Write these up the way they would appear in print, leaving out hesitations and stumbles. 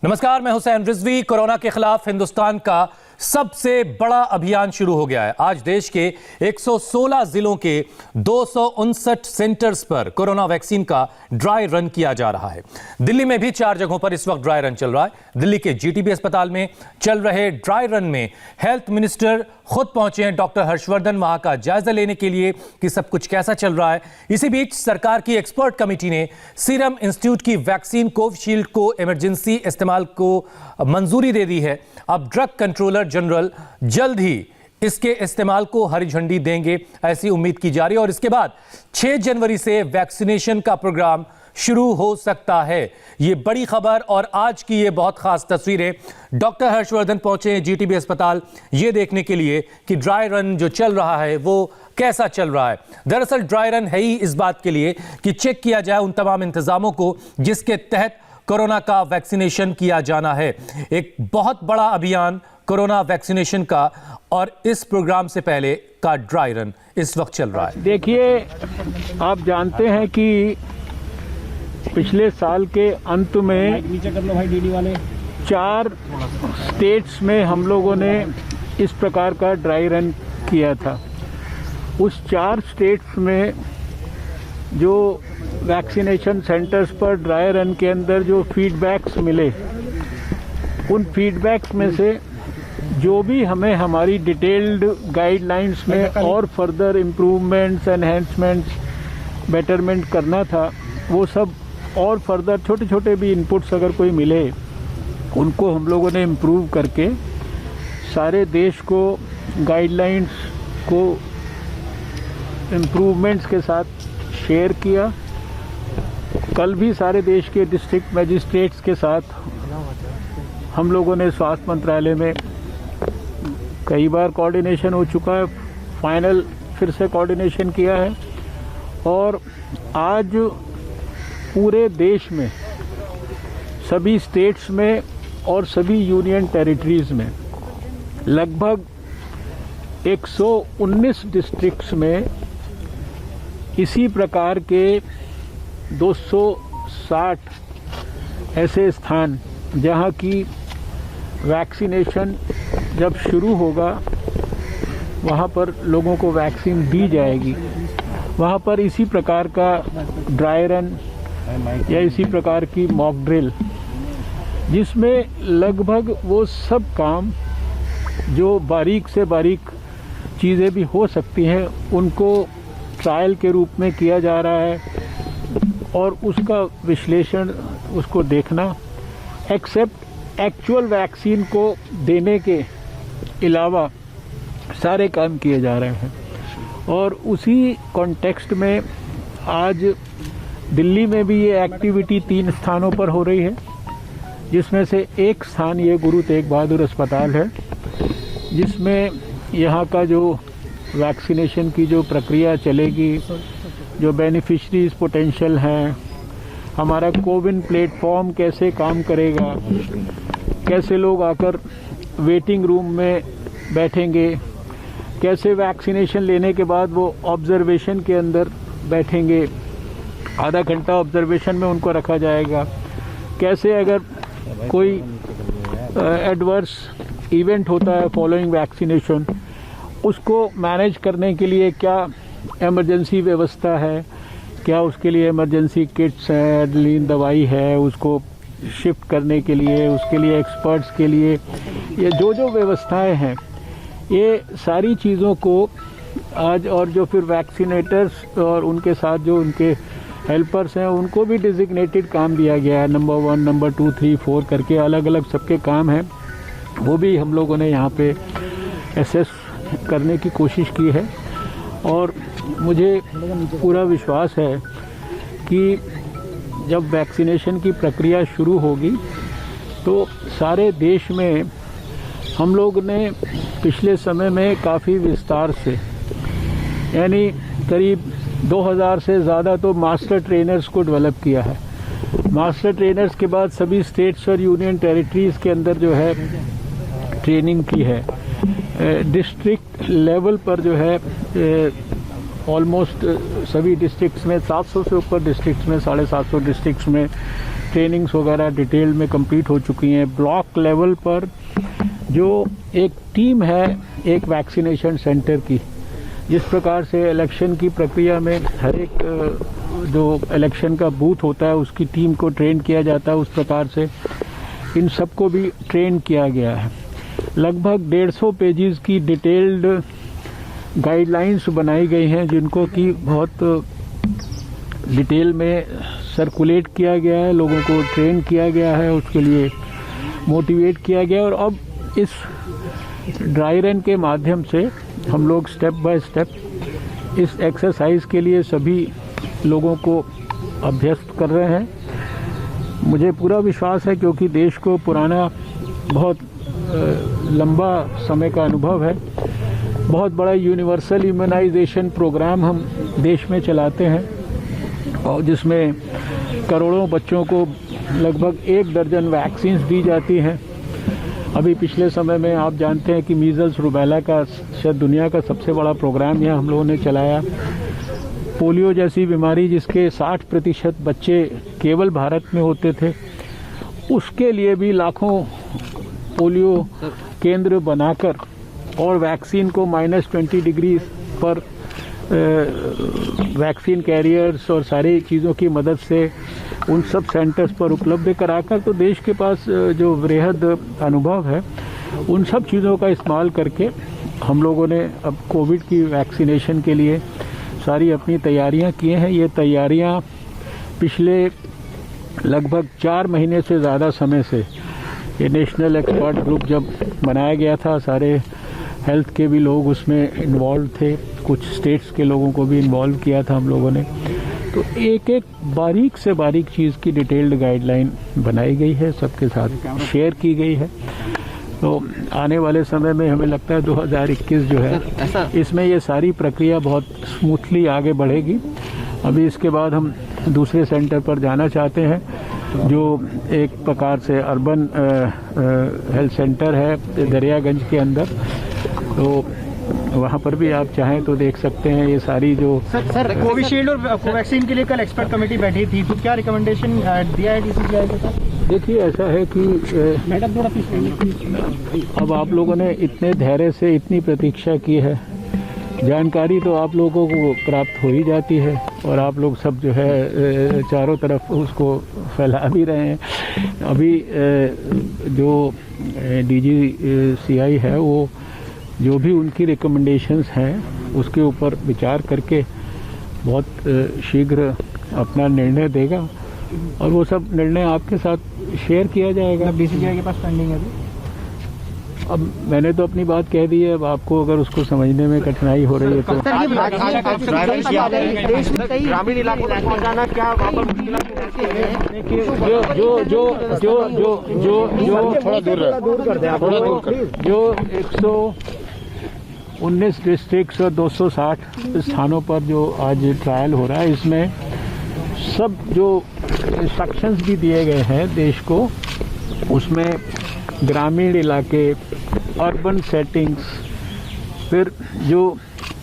नमस्कार, मैं हुसैन रिजवी। कोरोना के खिलाफ हिंदुस्तान का सबसे बड़ा अभियान शुरू हो गया है। आज देश के 116 जिलों के 259 सेंटर्स पर कोरोना वैक्सीन का ड्राई रन किया जा रहा है। दिल्ली में भी 4 जगहों पर इस वक्त ड्राई रन चल रहा है। दिल्ली के जीटीबी अस्पताल में चल रहे ड्राई रन में हेल्थ मिनिस्टर खुद पहुंचे हैं, डॉक्टर हर्षवर्धन, वहां का जायजा लेने के लिए कि सब कुछ कैसा चल रहा है। इसी बीच सरकार की एक्सपर्ट कमेटी ने सीरम इंस्टीट्यूट की वैक्सीन कोविशील्ड को इमरजेंसी इस्तेमाल को मंजूरी दे दी है। अब ड्रग कंट्रोलर जनरल जल्द ही इसके इस्तेमाल को हरी झंडी देंगे, ऐसी उम्मीद की जा रही है। और इसके बाद 6 जनवरी से वैक्सीनेशन का प्रोग्राम शुरू हो सकता है। ये बड़ी खबर और आज की ये बहुत खास तस्वीरें। डॉक्टर हर्षवर्धन पहुंचे हैं जीटीबी अस्पताल ये देखने के लिए कि ड्राई रन जो चल रहा है वो कैसा चल रहा है। दरअसल ड्राई रन है ही इस बात के लिए कि चेक किया जाए उन तमाम इंतजामों को जिसके तहत कोरोना का वैक्सीनेशन किया जाना है। एक बहुत बड़ा अभियान कोरोना वैक्सीनेशन का, और इस प्रोग्राम से पहले का ड्राई रन इस वक्त चल रहा है। देखिए, आप जानते हैं कि पिछले साल के अंत में 4 स्टेट्स में हम लोगों ने इस प्रकार का ड्राई रन किया था। उस 4 स्टेट्स में जो वैक्सीनेशन सेंटर्स पर ड्राई रन के अंदर जो फीडबैक्स मिले, उन फीडबैक्स में से जो भी हमें हमारी डिटेल्ड गाइडलाइंस में और फर्दर इम्प्रूवमेंट्स, एनहेंसमेंट्स, बेटरमेंट करना था, वो सब और फर्दर छोटे छोटे भी इनपुट्स अगर कोई मिले, उनको हम लोगों ने इम्प्रूव करके सारे देश को गाइडलाइंस को इम्प्रूवमेंट्स के साथ शेयर किया। कल भी सारे देश के डिस्ट्रिक्ट मजिस्ट्रेट्स के साथ हम लोगों ने स्वास्थ्य मंत्रालय में कई बार कोऑर्डिनेशन हो चुका है, फाइनल फिर से कोऑर्डिनेशन किया है। और आज पूरे देश में सभी स्टेट्स में और सभी यूनियन टेरिटरीज में लगभग 119 डिस्ट्रिक्ट्स में इसी प्रकार के 260 ऐसे स्थान जहां की वैक्सीनेशन जब शुरू होगा वहां पर लोगों को वैक्सीन दी जाएगी, वहां पर इसी प्रकार का ड्राई रन या इसी प्रकार की मॉक ड्रिल, जिसमें लगभग वो सब काम जो बारीक से बारीक चीज़ें भी हो सकती हैं उनको ट्रायल के रूप में किया जा रहा है और उसका विश्लेषण, उसको देखना, एक्सेप्ट एक्चुअल वैक्सीन को देने के अलावा सारे काम किए जा रहे हैं। और उसी कॉन्टेक्स्ट में आज दिल्ली में भी ये एक्टिविटी 3 स्थानों पर हो रही है, जिसमें से एक स्थान ये गुरु तेग बहादुर अस्पताल है, जिसमें यहाँ का जो वैक्सीनेशन की जो प्रक्रिया चलेगी, जो बेनिफिशरीज पोटेंशियल हैं, हमारा कोविन प्लेटफॉर्म कैसे काम करेगा, कैसे लोग आकर वेटिंग रूम में बैठेंगे, कैसे वैक्सीनेशन लेने के बाद वो ऑब्जर्वेशन के अंदर बैठेंगे, आधा घंटा ऑब्जर्वेशन में उनको रखा जाएगा, कैसे अगर कोई एडवर्स इवेंट होता है फॉलोइंग वैक्सीनेशन, उसको मैनेज करने के लिए क्या इमरजेंसी व्यवस्था है, क्या उसके लिए इमरजेंसी किट्स हैं, एड्रेनलिन दवाई है, उसको शिफ्ट करने के लिए, उसके लिए एक्सपर्ट्स के लिए ये जो व्यवस्थाएं हैं, ये सारी चीज़ों को आज, और जो फिर वैक्सीनेटर्स और उनके साथ जो उनके हेल्पर्स हैं उनको भी डिजिग्नेटेड काम दिया गया है। नंबर 1, नंबर 2, 3, 4 करके अलग अलग सबके काम हैं, वो भी हम लोगों ने यहाँ पे एसेस करने की कोशिश की है। और मुझे पूरा विश्वास है कि जब वैक्सीनेशन की प्रक्रिया शुरू होगी तो सारे देश में हम लोग ने पिछले समय में काफ़ी विस्तार से, यानी करीब 2000 से ज़्यादा तो मास्टर ट्रेनर्स को डेवलप किया है। मास्टर ट्रेनर्स के बाद सभी स्टेट्स और यूनियन टेरिटरीज़ के अंदर जो है ट्रेनिंग की है। डिस्ट्रिक्ट लेवल पर जो है ऑलमोस्ट सभी डिस्ट्रिक्ट्स में 700 से ऊपर डिस्ट्रिक्ट्स में 750 डिस्ट्रिक्ट्स में ट्रेनिंग्स वगैरह डिटेल में कंप्लीट हो चुकी हैं। ब्लॉक लेवल पर जो एक टीम है एक वैक्सीनेशन सेंटर की, जिस प्रकार से इलेक्शन की प्रक्रिया में हर एक जो इलेक्शन का बूथ होता है उसकी टीम को ट्रेन किया जाता है, उस प्रकार से इन सबको भी ट्रेन किया गया है। लगभग 150 पेजेस की डिटेल्ड गाइडलाइंस बनाई गई हैं, जिनको कि बहुत डिटेल में सर्कुलेट किया गया है, लोगों को ट्रेन किया गया है, उसके लिए मोटिवेट किया गया। और अब इस ड्राई रन के माध्यम से हम लोग स्टेप बाय स्टेप इस एक्सरसाइज के लिए सभी लोगों को अभ्यस्त कर रहे हैं। मुझे पूरा विश्वास है, क्योंकि देश को पुराना बहुत लंबा समय का अनुभव है। बहुत बड़ा यूनिवर्सल इम्यूनाइजेशन प्रोग्राम हम देश में चलाते हैं, और जिसमें करोड़ों बच्चों को लगभग 1 दर्जन वैक्सीन्स दी जाती हैं। अभी पिछले समय में आप जानते हैं कि मीजल्स रूबेला का शायद दुनिया का सबसे बड़ा प्रोग्राम यहाँ हम लोगों ने चलाया। पोलियो जैसी बीमारी जिसके 60% बच्चे केवल भारत में होते थे, उसके लिए भी लाखों पोलियो केंद्र बनाकर और वैक्सीन को -20 डिग्री पर वैक्सीन कैरियर्स और सारी चीज़ों की मदद से उन सब सेंटर्स पर उपलब्ध कराकर, तो देश के पास जो वृहद अनुभव है उन सब चीज़ों का इस्तेमाल करके हम लोगों ने अब कोविड की वैक्सीनेशन के लिए सारी अपनी तैयारियां किए हैं। ये तैयारियां पिछले लगभग 4 महीने से ज़्यादा समय से, ये नेशनल एक्सपर्ट ग्रुप जब बनाया गया था, सारे हेल्थ के भी लोग उसमें इन्वॉल्व थे, कुछ स्टेट्स के लोगों को भी इन्वॉल्व किया था हम लोगों ने। तो एक एक बारीक से बारीक चीज़ की डिटेल्ड गाइडलाइन बनाई गई है, सबके साथ शेयर की गई है। तो आने वाले समय में हमें लगता है 2021 जो है, इसमें ये सारी प्रक्रिया बहुत स्मूथली आगे बढ़ेगी। अभी इसके बाद हम दूसरे सेंटर पर जाना चाहते हैं, जो एक प्रकार से अर्बन हेल्थ सेंटर है दरियागंज के अंदर। तो वहाँ पर भी आप चाहें तो देख सकते हैं ये सारी जो सर कोविशील्ड और कोवैक्सीन के लिए कल एक्सपर्ट कमेटी बैठी थी, तो क्या रिकमेंडेशन दिया है DCGI को? देखिए, ऐसा है कि मैडम थोड़ा अब आप लोगों ने इतने धैर्य से इतनी प्रतीक्षा की है, जानकारी तो आप लोगों को प्राप्त हो ही जाती है, और आप लोग सब जो है चारों तरफ उसको फैला भी रहे हैं। अभी जो DGCI है वो जो भी उनकी रिकमेंडेशंस हैं उसके ऊपर विचार करके बहुत शीघ्र अपना निर्णय देगा, और वो सब निर्णय आपके साथ शेयर किया जाएगा। DCGI के पास पेंडिंग है अभी? अब मैंने तो अपनी बात कह दी है, अब आपको अगर उसको समझने में कठिनाई हो रही है तो ग्रामीण इलाकों तक पहुंचाना क्या जो 119 डिस्ट्रिक्ट्स और 260 स्थानों पर जो आज ट्रायल हो रहा है, इसमें सब जो इंस्ट्रक्शंस भी दिए गए हैं देश को, उसमें ग्रामीण इलाके, अर्बन सेटिंग्स, फिर जो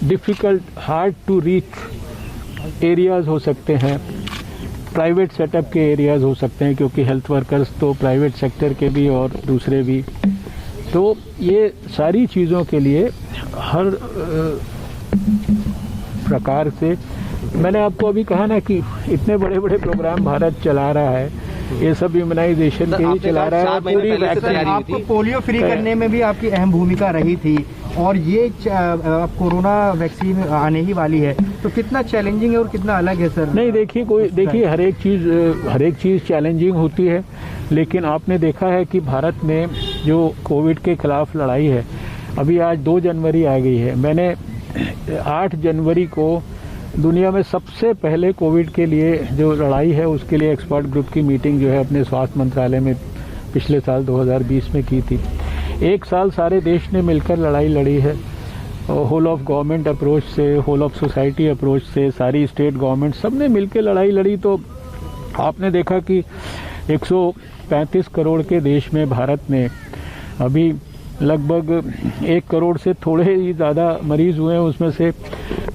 difficult hard to reach areas हो सकते हैं, प्राइवेट सेटअप के एरियाज़ हो सकते हैं, क्योंकि हेल्थ वर्कर्स तो प्राइवेट सेक्टर के भी और दूसरे भी, तो ये सारी चीज़ों के लिए हर प्रकार से, मैंने आपको अभी कहा ना कि इतने बड़े बड़े प्रोग्राम भारत चला रहा है, ये सब इम्यूनाइजेशन के ही चला रहा है। पूरी वैक्सीन आपको पोलियो फ्री करने में भी आपकी अहम भूमिका रही थी, और ये कोरोना वैक्सीन आने ही वाली है, तो कितना चैलेंजिंग है और कितना अलग है सर? नहीं, देखिए हर एक चीज़ चैलेंजिंग होती है, लेकिन आपने देखा है कि भारत में जो कोविड के खिलाफ लड़ाई है, अभी आज 2 जनवरी आ गई है। मैंने 8 जनवरी को दुनिया में सबसे पहले कोविड के लिए जो लड़ाई है उसके लिए एक्सपर्ट ग्रुप की मीटिंग जो है अपने स्वास्थ्य मंत्रालय में पिछले साल 2020 में की थी। 1 साल सारे देश ने मिलकर लड़ाई लड़ी है, होल ऑफ गवर्नमेंट अप्रोच से, होल ऑफ सोसाइटी अप्रोच से, सारी स्टेट गवर्नमेंट सब ने मिलकर लड़ाई लड़ी। तो आपने देखा कि 135 करोड़ के देश में भारत ने अभी लगभग 1 करोड़ से थोड़े ही ज़्यादा मरीज़ हुए हैं, उसमें से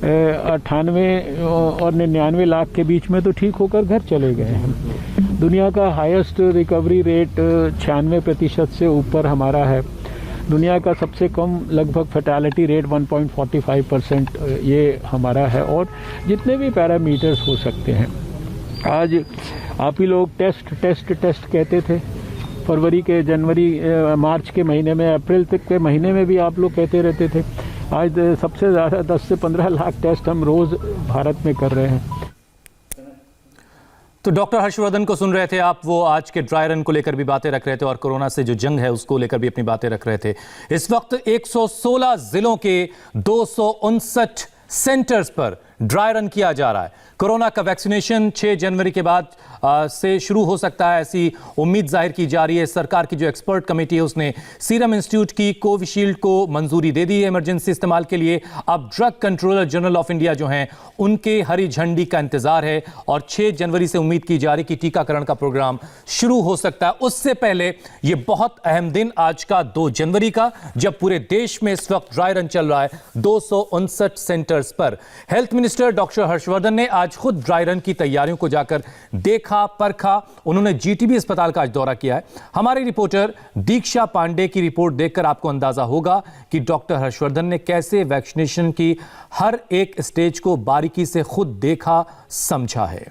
98 और 99 लाख के बीच में तो ठीक होकर घर चले गए हैं। दुनिया का हाईएस्ट रिकवरी रेट 96% से ऊपर हमारा है। दुनिया का सबसे कम लगभग फैटेलिटी रेट 1.45% ये हमारा है। और जितने भी पैरामीटर्स हो सकते हैं, आज आप ही लोग टेस्ट कहते थे, फरवरी के जनवरी मार्च के महीने में, अप्रैल तक के महीने में भी आप लोग कहते रहते थे। आज सबसे ज़्यादा 10 से 15 लाख टेस्ट हम रोज़ भारत में कर रहे हैं। तो डॉक्टर हर्षवर्धन को सुन रहे थे आप, वो आज के ड्राई रन को लेकर भी बातें रख रहे थे और कोरोना से जो जंग है उसको लेकर भी अपनी बातें रख रहे थे। इस वक्त 116 जिलों के 259 सेंटर्स पर ड्राई रन किया जा रहा है। कोरोना का वैक्सीनेशन 6 जनवरी के बाद से शुरू हो सकता है, ऐसी उम्मीद जाहिर की जा रही है। सरकार की जो एक्सपर्ट कमेटी है उसने सीरम इंस्टीट्यूट की कोविशील्ड को मंजूरी दे दी है इमरजेंसी इस्तेमाल के लिए। अब drug controller general of India जो हैं उनके हरी झंडी का इंतजार है और 6 जनवरी से उम्मीद की जा रही कि टीकाकरण का प्रोग्राम शुरू हो सकता है। उससे पहले ये बहुत अहम दिन आज का 2 जनवरी का, जब पूरे देश में इस वक्त ड्राई रन चल रहा है 259 सेंटर्स पर। हेल्थ मिनिस्टर डॉक्टर हर्षवर्धन ने आज खुद ड्राई रन की तैयारियों को जाकर देखा, परखा। उन्होंने जीटीबी अस्पताल का आज दौरा किया है। हमारी रिपोर्टर दीक्षा पांडे की रिपोर्ट देखकर आपको अंदाजा होगा कि डॉक्टर हर्षवर्धन ने कैसे वैक्सीनेशन की हर एक स्टेज को बारीकी से खुद देखा, समझा है।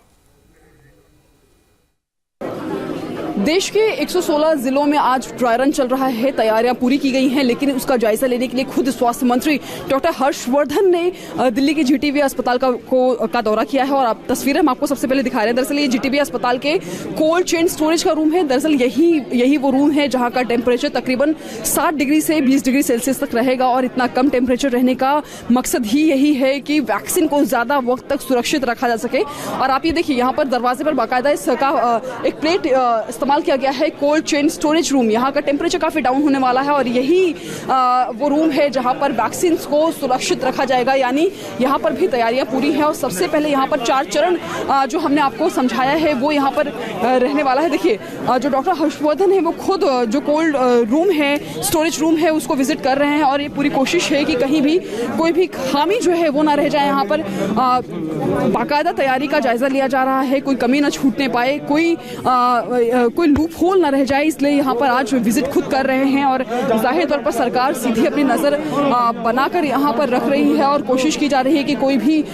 देश के 116 जिलों में आज ड्राई रन चल रहा है। तैयारियां पूरी की गई हैं, लेकिन उसका जायजा लेने के लिए खुद स्वास्थ्य मंत्री डॉक्टर हर्षवर्धन ने दिल्ली के जीटीबी अस्पताल का दौरा किया है। और आप तस्वीरें हम आपको सबसे पहले दिखा रहे हैं। दरअसल ये जीटीबी अस्पताल के कोल्ड चेन स्टोरेज का रूम है। दरअसल यही वो रूम है जहां का टेम्परेचर तकरीबन 60 डिग्री से 20 डिग्री सेल्सियस तक रहेगा। और इतना कम टेम्परेचर रहने का मकसद ही यही है कि वैक्सीन को ज्यादा वक्त तक सुरक्षित रखा जा सके। और आप ये देखिए, यहाँ पर दरवाजे पर बाकायदा इसका एक प्लेट इस्तेमाल किया गया है, कोल्ड चेन स्टोरेज रूम। यहाँ का टेम्परेचर काफी डाउन होने वाला है और यही वो रूम है जहाँ पर वैक्सीन को सुरक्षित रखा जाएगा। यानी यहाँ पर भी तैयारियां पूरी हैं। और सबसे पहले यहाँ पर 4 चरण जो हमने आपको समझाया है वो यहाँ पर रहने वाला है। देखिए, जो डॉक्टर हर्षवर्धन है वो खुद जो कोल्ड रूम है, स्टोरेज रूम है, उसको विजिट कर रहे हैं। और ये पूरी कोशिश है कि कहीं भी कोई भी खामी जो है वो ना रह जाए। यहाँ पर बाकायदा तैयारी का जायजा लिया जा रहा है, कोई कमी ना छूटने पाए, कोई लूप होल ना रह जाए, इसलिए यहाँ पर आज विजिट खुद कर रहे हैं। और जाहिर तौर पर सरकार सीधी अपनी नजर बनाकर यहाँ पर रख रही है और कोशिश की जा रही है कि कोई भी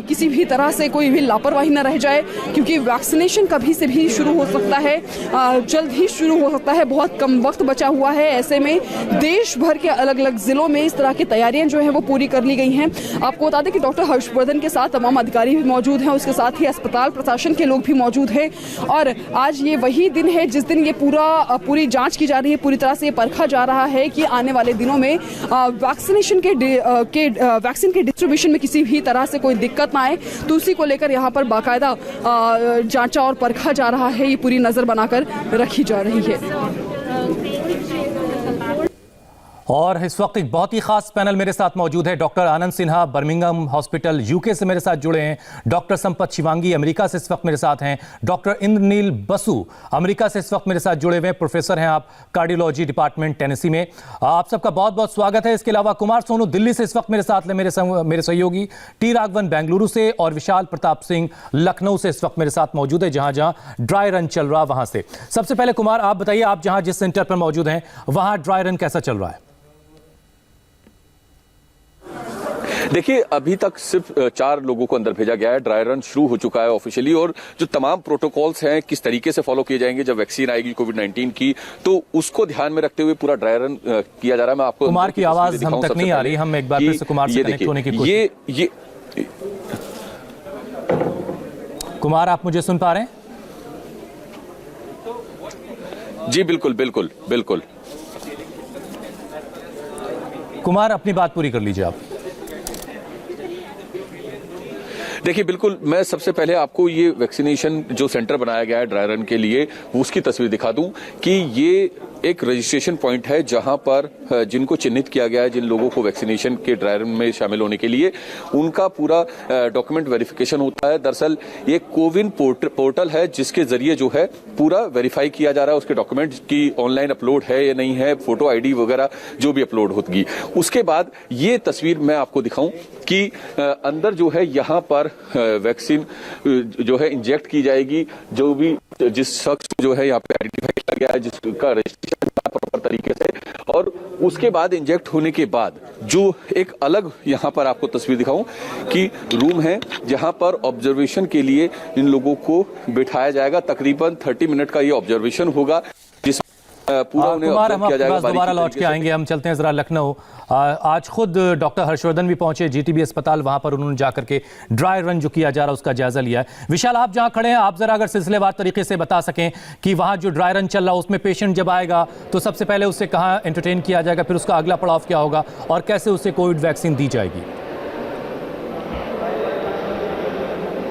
किसी भी तरह से कोई भी लापरवाही ना रह जाए, क्योंकि वैक्सीनेशन कभी से भी शुरू हो सकता है, जल्द ही शुरू हो सकता है। बहुत कम वक्त बचा हुआ है। ऐसे में देश भर के अलग अलग जिलों में इस तरह की तैयारियां जो है वो पूरी कर ली गई हैं। आपको बता दें कि डॉक्टर हर्षवर्धन के साथ तमाम अधिकारी भी मौजूद हैं, उसके साथ ही अस्पताल प्रशासन के लोग भी मौजूद हैं। और आज ये वही दिन है जिस दिन ये पूरी जांच की जा रही है, पूरी तरह से ये परखा जा रहा है कि आने वाले दिनों में वैक्सीनेशन वैक्सीन के डिस्ट्रीब्यूशन में किसी भी तरह से कोई दिक्कत ना आए। तो उसी को लेकर यहाँ पर बाकायदा जांचा और परखा जा रहा है, ये पूरी नजर बनाकर रखी जा रही है। और इस वक्त एक बहुत ही खास पैनल मेरे साथ मौजूद है। डॉक्टर आनंद सिन्हा बर्मिंघम हॉस्पिटल यूके से मेरे साथ जुड़े हैं। डॉक्टर संपत शिवांगी अमेरिका से इस वक्त मेरे साथ हैं। डॉक्टर इंद्रनील बसु अमेरिका से इस वक्त मेरे साथ जुड़े हुए हैं। प्रोफेसर हैं आप कार्डियोलॉजी डिपार्टमेंट टेनेसी में। आप सबका बहुत बहुत स्वागत है। इसके अलावा कुमार सोनू दिल्ली से इस वक्त मेरे साथ हैं, मेरे सहयोगी टी राघवन बेंगलुरु से, और विशाल प्रताप सिंह लखनऊ से इस वक्त मेरे साथ मौजूद है, जहां जहां ड्राई रन चल रहा वहां से। सबसे पहले कुमार, आप बताइए, आप जहां जिस सेंटर पर मौजूद हैं वहां ड्राई रन कैसा चल रहा है? देखिए, अभी तक सिर्फ 4 लोगों को अंदर भेजा गया है। ड्राई रन शुरू हो चुका है ऑफिशियली, और जो तमाम प्रोटोकॉल्स हैं किस तरीके से फॉलो किए जाएंगे जब वैक्सीन आएगी कोविड-19 की, तो उसको ध्यान में रखते हुए पूरा ड्राई रन किया जा रहा है। मैं आपको कुमार की आवाज हम तक नहीं आ रही, हम एक बार फिर से कुमार से कनेक्ट होने की कोशिश। कुमार, आप मुझे सुन पा रहे हैं? जी बिल्कुल बिल्कुल बिल्कुल। कुमार, अपनी बात पूरी कर लीजिए आप। देखिए, बिल्कुल, मैं सबसे पहले आपको ये वैक्सीनेशन जो सेंटर बनाया गया है ड्राई रन के लिए, उसकी तस्वीर दिखा दूं कि ये एक रजिस्ट्रेशन पॉइंट है जहां पर जिनको चिन्हित किया गया है, जिन लोगों को वैक्सीनेशन के ड्राई रन में शामिल होने के लिए, उनका पूरा डॉक्यूमेंट वेरिफिकेशन होता है। दरअसल ये कोविन पोर्टल है जिसके जरिए जो है पूरा वेरीफाई किया जा रहा है उसके डॉक्यूमेंट की ऑनलाइन अपलोड है या नहीं है, फोटो आईडी वगैरह जो भी अपलोड होगी। उसके बाद ये तस्वीर मैं आपको दिखाऊं कि अंदर जो है यहाँ पर वैक्सीन जो है इंजेक्ट की जाएगी। जो भी जिस शख्स जो है यहाँ पे आइडेंटिफाई किया गया है, जिसका रजिस्ट्रेशन प्रॉपर तरीके से, और उसके बाद इंजेक्ट होने के बाद जो एक अलग यहाँ पर आपको तस्वीर दिखाऊं कि रूम है जहाँ पर ऑब्जर्वेशन के लिए इन लोगों को बिठाया जाएगा। तकरीबन 30 मिनट का ये ऑब्जर्वेशन होगा, जिस पूरा उन्हें कुमार, ऑब्जर्व हम किया आपके जाएगा। पास दोबारा लौट के आएंगे। हम चलते हैं जरा लखनऊ। आज खुद डॉक्टर हर्षवर्धन भी पहुंचे जीटीबी अस्पताल, वहां पर उन्होंने जाकर के ड्राई रन जो किया जा रहा है उसका जायजा लिया है। विशाल, आप जहां खड़े हैं, आप जरा अगर सिलसिलेवार तरीके से बता सकें कि वहां जो ड्राई रन चल रहा है उसमें पेशेंट जब आएगा तो सबसे पहले उससे कहां एंटरटेन किया जाएगा, फिर उसका अगला पड़ाव क्या होगा और कैसे उसे कोविड वैक्सीन दी जाएगी?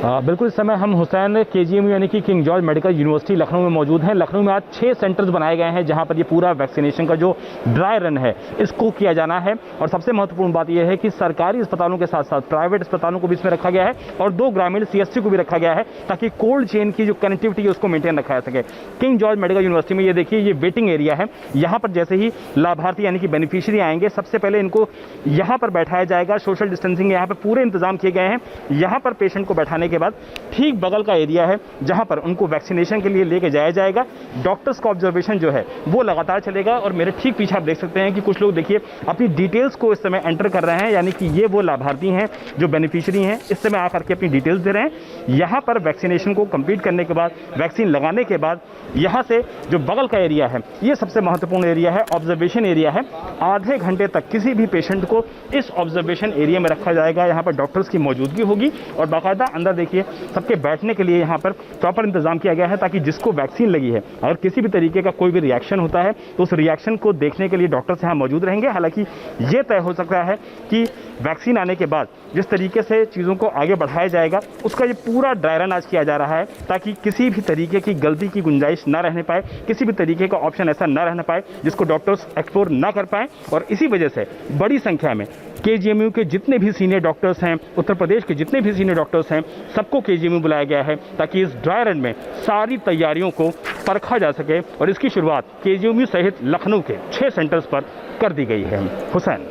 बिल्कुल, इस समय हम हुसैन केजीएमयू यानी कि king George medical university Lucknow में मौजूद हैं। लखनऊ में आज 6 सेंटर्स बनाए गए हैं जहां पर ये पूरा वैक्सीनेशन का जो ड्राई रन है इसको किया जाना है। और सबसे महत्वपूर्ण बात यह है कि सरकारी अस्पतालों के साथ साथ प्राइवेट अस्पतालों को भी इसमें रखा गया है और 2 ग्रामीण सीएससी को भी रखा गया है ताकि कोल्ड चेन की जो कनेक्टिविटी है उसको मेंटेन रखा जा सके। किंग जॉर्ज मेडिकल यूनिवर्सिटी में ये देखिए, ये वेटिंग एरिया है। यहाँ पर जैसे ही लाभार्थी यानी कि बेनिफिशियरी आएंगे, सबसे पहले इनको यहाँ पर बैठाया जाएगा। सोशल डिस्टेंसिंग यहाँ पर पूरे इंतजाम किए गए हैं। यहाँ पर पेशेंट को बैठाने के बाद ठीक बगल का एरिया है जहां पर उनको वैक्सीनेशन के लिए लेके जाया जाएगा। डॉक्टर्स का ऑब्जर्वेशन जो है वो लगातार चलेगा। और मेरे ठीक पीछे आप देख सकते हैं कि कुछ लोग देखिए अपनी डिटेल्स को इस समय एंटर कर रहे हैं, यानी कि ये वो लाभार्थी हैं जो बेनिफिशियरी हैं, इस समय आकर के अपनी डिटेल्स दे रहे हैं। यहाँ पर वैक्सीनेशन को कंप्लीट करने के बाद, वैक्सीन लगाने के बाद, यहाँ से जो बगल का एरिया है ये सबसे महत्वपूर्ण एरिया है, ऑब्जर्वेशन एरिया है। आधे घंटे तक किसी भी पेशेंट को इस ऑब्जर्वेशन एरिया में रखा जाएगा। यहाँ पर डॉक्टर्स की मौजूदगी होगी और बाकायदा अंदर देखिए सबके बैठने के लिए यहाँ पर प्रॉपर इंतजाम किया गया है ताकि जिसको वैक्सीन लगी है अगर किसी भी तरीके का कोई भी रिएक्शन होता है तो उस रिएक्शन को देखने के लिए डॉक्टर्स यहाँ मौजूद रहेंगे। हालांकि ये तय हो सकता है कि वैक्सीन आने के बाद जिस तरीके से चीज़ों को आगे बढ़ाया जाएगा उसका ये पूरा ड्राई रन आज किया जा रहा है ताकि किसी भी तरीके की गलती की गुंजाइश ना रहने पाए, किसी भी तरीके का ऑप्शन ऐसा ना रहने पाए जिसको डॉक्टर्स एक्सप्लोर ना कर पाए। और इसी वजह से बड़ी संख्या में केजीएमयू के जितने भी सीनियर डॉक्टर्स हैं, उत्तर प्रदेश के जितने भी सीनियर डॉक्टर्स हैं, सबको केजीएमयू बुलाया गया है ताकि इस ड्राई रन में सारी तैयारियों को परखा जा सके। और इसकी शुरुआत केजीएमयू सहित लखनऊ के 6 सेंटर्स पर कर दी गई है। हुसैन।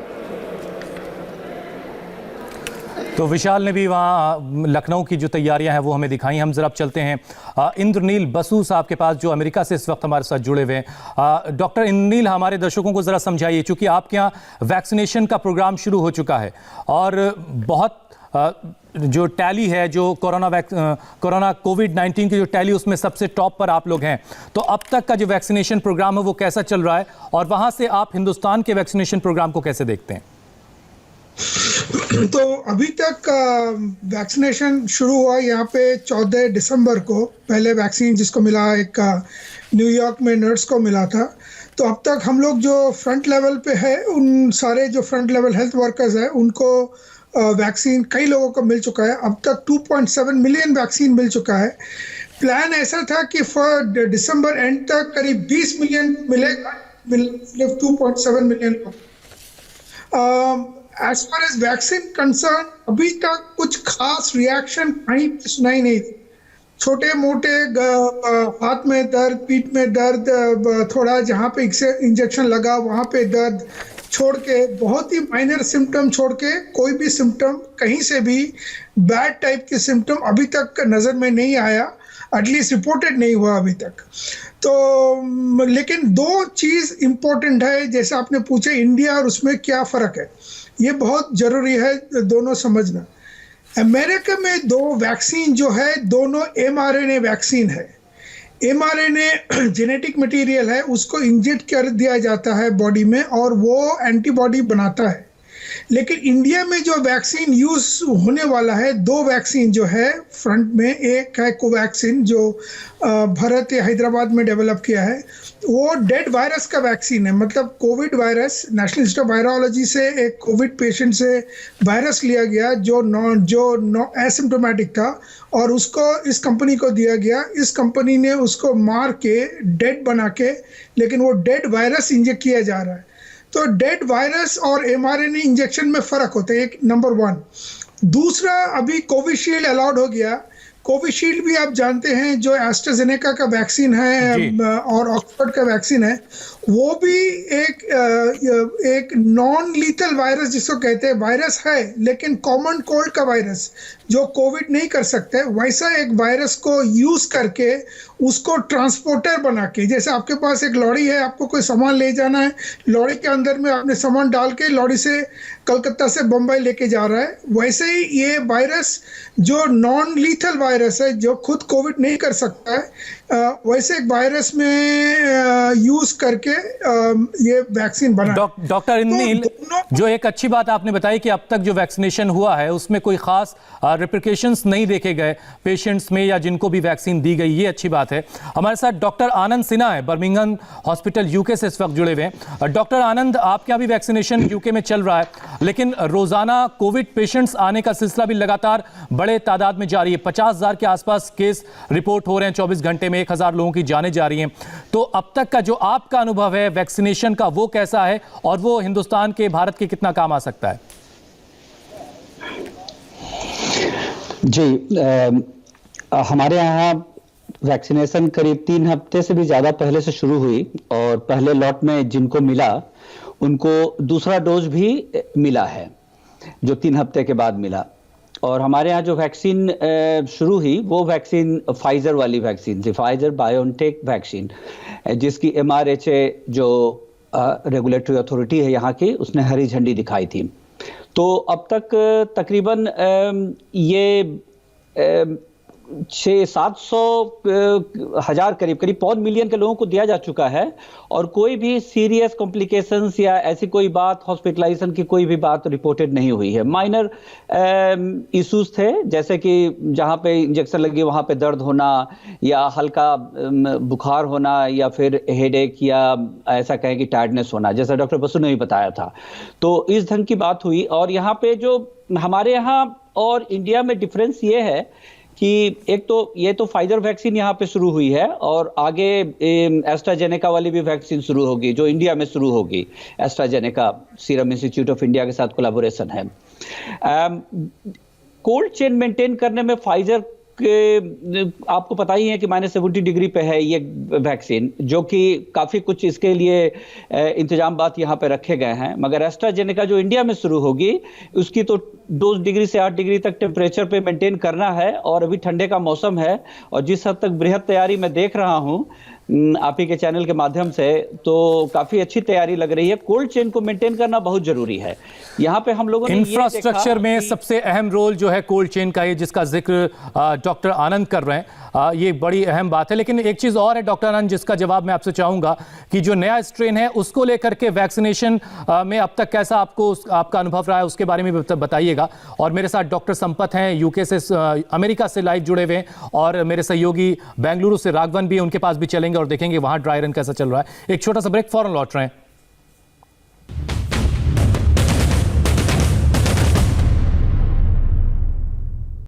तो विशाल ने भी वहाँ लखनऊ की जो तैयारियां हैं वो हमें दिखाई। हम जरा अब चलते हैं इंद्रनील बसु साहब के पास जो अमेरिका से इस वक्त हमारे साथ जुड़े हुए हैं। डॉक्टर इंद्रनील, हमारे दर्शकों को जरा समझाइए, चूंकि आपके यहाँ वैक्सीनेशन का प्रोग्राम शुरू हो चुका है और बहुत जो टैली है, जो कोरोना कोविड-19 की जो टैली उसमें सबसे टॉप पर आप लोग हैं, तो अब तक का जो वैक्सीनेशन प्रोग्राम है वो कैसा चल रहा है और वहाँ से आप हिंदुस्तान के वैक्सीनेशन प्रोग्राम को कैसे देखते हैं? तो अभी तक वैक्सीनेशन शुरू हुआ यहाँ पे 14 दिसंबर को। पहले वैक्सीन जिसको मिला एक न्यूयॉर्क में नर्स को मिला था। तो अब तक हम लोग जो फ्रंट लेवल पे है, उन सारे जो फ्रंट लेवल हेल्थ वर्कर्स हैं उनको वैक्सीन कई लोगों को मिल चुका है। अब तक 2.7 मिलियन वैक्सीन मिल चुका है। प्लान ऐसा था कि फॉर दिसंबर एंड तक करीब 20 मिलियन मिलेगा, 2.7 million. As far as vaccine concern, अभी तक कुछ खास रिएक्शन कहीं सुनाई नहीं थी। छोटे मोटे हाथ में दर्द, पीठ में दर्द, थोड़ा जहाँ पे इंजेक्शन लगा वहाँ पे दर्द छोड़ के, बहुत ही माइनर सिम्टम छोड़ के कोई भी सिम्टम, कहीं से भी बैड टाइप के सिम्टम अभी तक नज़र में नहीं आया, एटलीस्ट रिपोर्टेड नहीं हुआ अभी तक। तो लेकिन 2 चीज़ इम्पोर्टेंट है, जैसे आपने पूछे इंडिया और उसमें क्या फ़र्क है, ये बहुत ज़रूरी है दोनों समझना। अमेरिका में 2 वैक्सीन जो है दोनों mRNA वैक्सीन है। mRNA जेनेटिक मटेरियल है, उसको इंजेक्ट कर दिया जाता है बॉडी में और वो एंटीबॉडी बनाता है। लेकिन इंडिया में जो वैक्सीन यूज़ होने वाला है, 2 वैक्सीन जो है फ्रंट में, एक है कोवैक्सीन जो भारत हैदराबाद में डेवलप किया है, वो डेड वायरस का वैक्सीन है। मतलब Covid virus, national institute of virology से एक कोविड पेशेंट से वायरस लिया गया जो एसिम्प्टोमेटिक था और उसको इस कंपनी को दिया गया। इस कंपनी ने उसको मार के डेड बना के, लेकिन वो डेड वायरस इंजेक्ट किया जा रहा है। तो डेड वायरस और mRNA इंजेक्शन में फ़र्क होता है, एक नंबर 1। दूसरा, अभी कोविशील्ड अलाउड हो गया। कोविशील्ड भी आप जानते हैं जो एस्ट्राजेनेका का वैक्सीन है और ऑक्सफोर्ड का वैक्सीन है, वो भी एक नॉन लीथल वायरस जिसको कहते हैं, वायरस है लेकिन कॉमन कोल्ड का वायरस, जो कोविड नहीं कर सकते, वैसा एक वायरस को यूज करके उसको ट्रांसपोर्टर बना के, जैसे आपके पास एक लॉरी है, आपको कोई सामान ले जाना है, लॉरी के अंदर में आपने सामान डाल के लॉरी से कलकत्ता से बम्बई लेके जा रहा है, वैसे ही ये वायरस जो नॉन लीथल वायरस है, जो खुद कोविड नहीं कर सकता है, वैसे एक वायरस में यूज करके ये वैक्सीन बना। डॉक्टर इंद्रनील, जो एक अच्छी बात आपने बताई कि अब तक जो वैक्सीनेशन हुआ है उसमें कोई खास रिप्लिकेशंस नहीं देखे गए पेशेंट्स में या जिनको भी वैक्सीन दी गई, ये अच्छी बात है। हमारे साथ डॉक्टर आनंद सिन्हा है, बर्मिंघम हॉस्पिटल यूके से इस वक्त जुड़े हुए हैं। डॉक्टर आनंद, आपके यहाँ भी वैक्सीनेशन यूके में चल रहा है, लेकिन रोजाना कोविड पेशेंट्स आने का सिलसिला भी लगातार बड़े तादाद में जारी है। 50,000 के आसपास केस रिपोर्ट हो रहे हैं, 24 घंटे में 1,000 लोगों की जानें जा रही हैं। तो अब तक का जो आपका अनुभव है वैक्सीनेशन का, वो कैसा है और वो हिंदुस्तान के, भारत के कितना काम आ सकता है? जी, हमारे यहाँ वैक्सीनेशन करीब 3 हफ्ते से भी ज़्यादा पहले से शुरू हुई और पहले लॉट में जिनको मिला उनको दूसरा डोज भी मिला है, जो 3 हफ्ते के बाद मिला। और हमारे यहाँ जो वैक्सीन शुरू हुई वो वैक्सीन फाइजर वाली वैक्सीन थी, फाइजर बायोनटेक वैक्सीन, जिसकी MHRA जो रेगुलेटरी अथॉरिटी है यहाँ की, उसने हरी झंडी दिखाई थी। तो अब तक तकरीबन ये 600-700 करीब 500,000 के लोगों को दिया जा चुका है और कोई भी सीरियस कॉम्प्लिकेशंस या ऐसी कोई बात, हॉस्पिटलाइजेशन की कोई भी बात रिपोर्टेड नहीं हुई है। माइनर इश्यूज थे, जैसे कि जहाँ पे इंजेक्शन लगी वहाँ पे दर्द होना या हल्का बुखार होना या फिर हेडेक या ऐसा कहें कि टायर्डनेस होना, जैसा डॉक्टर बसु ने भी बताया था। तो इस ढंग की बात हुई। और यहाँ पे जो हमारे यहाँ और इंडिया में डिफरेंस ये है कि एक तो ये तो फाइजर वैक्सीन यहाँ पे शुरू हुई है और आगे एस्ट्राजेनेका वाली भी वैक्सीन शुरू होगी, जो इंडिया में शुरू होगी। AstraZeneca serum institute of India के साथ कोलैबोरेशन है। कोल्ड चेन मेंटेन करने में फाइजर के आपको पता ही है कि -70 डिग्री पे है ये वैक्सीन, जो कि काफ़ी कुछ इसके लिए इंतजाम बात यहाँ पे रखे गए हैं। मगर एस्ट्राजेनेका जो इंडिया में शुरू होगी उसकी तो 2 डिग्री से 8 डिग्री तक टेम्परेचर पे मेंटेन करना है और अभी ठंडे का मौसम है और जिस हद तक बृहद तैयारी मैं देख रहा हूँ आप ही के चैनल के माध्यम से, तो काफी अच्छी तैयारी लग रही है। कोल्ड चेन को मेंटेन करना बहुत जरूरी है। यहाँ पे हम लोगों ने इंफ्रास्ट्रक्चर में सबसे अहम रोल जो है कोल्ड चेन का, ये जिसका जिक्र डॉक्टर आनंद कर रहे हैं, ये बड़ी अहम बात है। लेकिन एक चीज और है डॉक्टर आनंद, जिसका जवाब मैं आपसे चाहूंगा कि जो नया स्ट्रेन है उसको लेकर के वैक्सीनेशन में अब तक कैसा आपका अनुभव रहा है, उसके बारे में बताइएगा। और मेरे साथ डॉक्टर संपत हैं, यूके से, अमेरिका से लाइव जुड़े हुए हैं, और मेरे सहयोगी बेंगलुरु से राघवन भी, उनके पास भी चलेंगे और देखेंगे वहां ड्राई रन कैसा चल रहा है। एक छोटा सा ब्रेक, फौरन लौट रहे हैं।